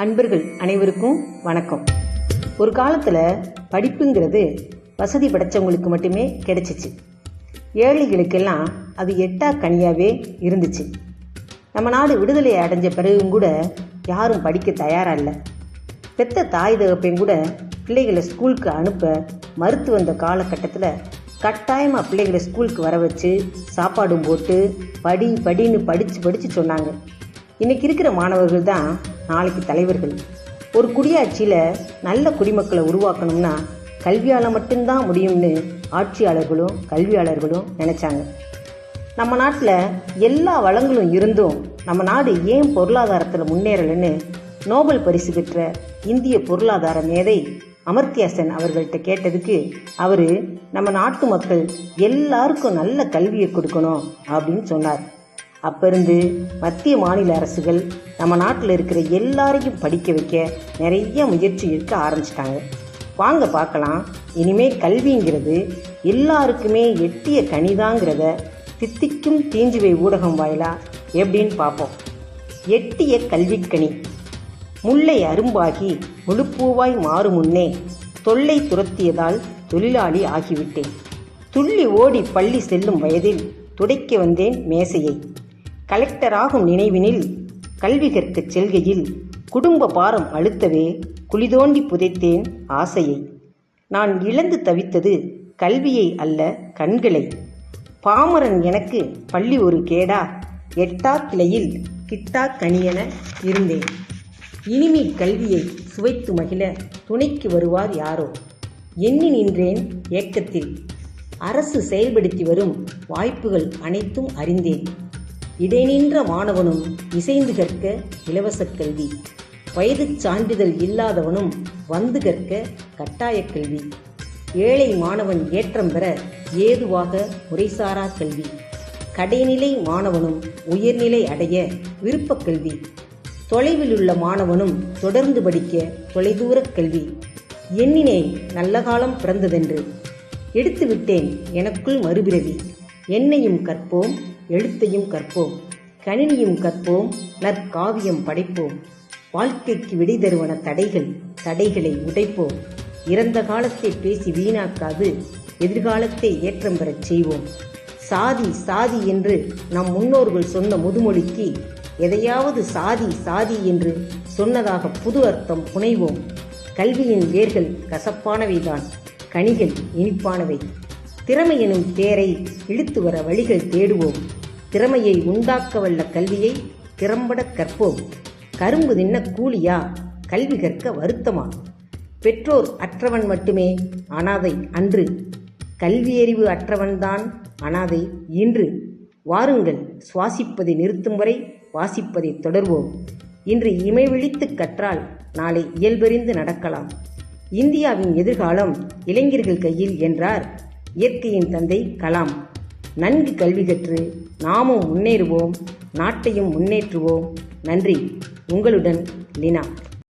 அன்பர்கள் அனைவருக்கும் வணக்கம். ஒரு காலத்தில் படிப்புங்கிறது வசதி படைத்தவங்களுக்கு மட்டுமே கிடைச்சிச்சு. ஏழைகளுக்கெல்லாம் அது எட்டா கனியாகவே இருந்துச்சு. நம்ம நாடு விடுதலை அடைஞ்ச பிறகும் கூட யாரும் படிக்க தயாராக இல்லை. பெத்த தாய் தகப்பையும் கூட பிள்ளைகளை ஸ்கூலுக்கு அனுப்ப மறுத்து வந்த காலகட்டத்தில் கட்டாயமாக பிள்ளைகளை ஸ்கூலுக்கு வர வச்சு சாப்பாடும் போட்டு படின்னு படித்து சொன்னாங்க. இன்றைக்கி இருக்கிற மாணவர்கள் தான் நாளைக்கு தலைவர்கள். ஒரு குடியாட்சியில் நல்ல குடிமக்களை உருவாக்கணும்னா கல்வியால் மட்டும்தான் முடியும்னு ஆட்சியாளர்களும் கல்வியாளர்களும் நினச்சாங்க. நம்ம நாட்டில் எல்லா வளங்களும் இருந்தும் நம்ம நாடு ஏன் பொருளாதாரத்தில் முன்னேறலைன்னு நோபல் பரிசு பெற்ற இந்திய பொருளாதார மேதை அமர்த்தியா சென் அவர்கள்ட்ட கேட்டதுக்கு அவர் நம்ம நாட்டு மக்கள் எல்லாருக்கும் நல்ல கல்வியை கொடுக்கணும் அப்படின்னு சொன்னார். அப்போருந்து மத்திய மாநில அரசுகள் நம்ம நாட்டில் இருக்கிற எல்லாரையும் படிக்க வைக்க நிறைய முயற்சி எடுக்க ஆரம்பிச்சிட்டாங்க. வாங்க பார்க்கலாம், இனிமேல் கல்விங்கிறது எல்லாருக்குமே எட்டிய கனிதாங்கிறத தித்திக்கும் தீஞ்சுவை ஊடகம் வாயிலா எப்படின்னு பார்ப்போம். எட்டிய கல்விக்கனி. முல்லை அரும்பாகி முழுப்பூவாய் மாறும் முன்னே தொல்லை துரத்தியதால் தொழிலாளி ஆகிவிட்டேன். துள்ளி ஓடி பள்ளி செல்லும் வயதில் துடைக்க வந்தேன் மேசையை. கலெக்டராகும் நினைவினில் கல்வி கற்கச் செல்கையில் குடும்ப பாரம் அழுத்தவே குளிதோண்டி புதைத்தேன் ஆசையை. நான் இழந்து தவித்தது கல்வியை அல்ல கண்களை. பாமரன் எனக்கு பள்ளி ஒரு கேடா, எட்டா கிளையில் கிட்டா கனியென இருந்தேன். இனிமே கல்வியை சுவைத்து மகிழ துணைக்கு வருவார் யாரோ எண்ணி நின்றேன் ஏக்கத்தில். அரசு செயல்படுத்தி வரும் வாய்ப்புகள் அனைத்தும் அறிந்தேன். இடைநின்ற மாணவனும் இசைந்து கற்க இலவச கல்வி, வயது சான்றிதழ் இல்லாதவனும் வந்து கற்க கட்டாய கல்வி, ஏழை மாணவன் ஏற்றம் பெற ஏதுவாக முறைசாரா கல்வி, கடைநிலை மாணவனும் உயர்நிலை அடைய விருப்பக் கல்வி, தொலைவில் உள்ள மாணவனும் தொடர்ந்து படிக்க தொலைதூர கல்வி. எண்ணினேன் நல்ல காலம் பிறந்ததென்று, எடுத்துவிட்டேன் எனக்குள் மறுபிறவி. என்னையும் கற்போம், எழுத்தையும் கற்போம், கணினியும் கற்போம், நற்காவியம் படைப்போம். வாழ்க்கைக்கு விடை தருவன தடைகளை உடைப்போம். இறந்த காலத்தை பேசி வீணாக்காது எதிர்காலத்தை ஏற்றம் பெறச் செய்வோம். சாதி சாதி என்று நம் முன்னோர்கள் சொன்ன முதுமொழிக்கு எதையாவது சாதி என்று சொன்னதாக புது அர்த்தம் புனைவோம். கல்வியின் வேர்கள் கசப்பானவைதான், கனிகள் இனிப்பானவை. திறமை எனும் தேரை இழுத்து வர வழிகள் தேடுவோம். திறமையை உண்டாக்க வல்ல கல்வியை திறம்பட கற்போம். கரும்பு தின்ன கூலியா, கல்வி கற்க வருத்தமா? பெற்றோர் அற்றவன் மட்டுமே அனாதை அன்று, கல்வியறிவு அற்றவன்தான் அனாதை இன்று. வாருங்கள், சுவாசிப்பதை நிறுத்தும் வரை வாசிப்பதை தொடர்வோம். இன்று இமை விழித்து கற்றால் நாளை இயல்பறிந்து நடக்கலாம். இந்தியாவின் எதிர்காலம் இளைஞர்கள் கையில் என்றார் இயற்கையின் தந்தை கலாம். நன்கு கல்வி கற்று நாமும் முன்னேறுவோம், நாட்டையும் முன்னேற்றுவோம். நன்றி. உங்களுடன் லினா.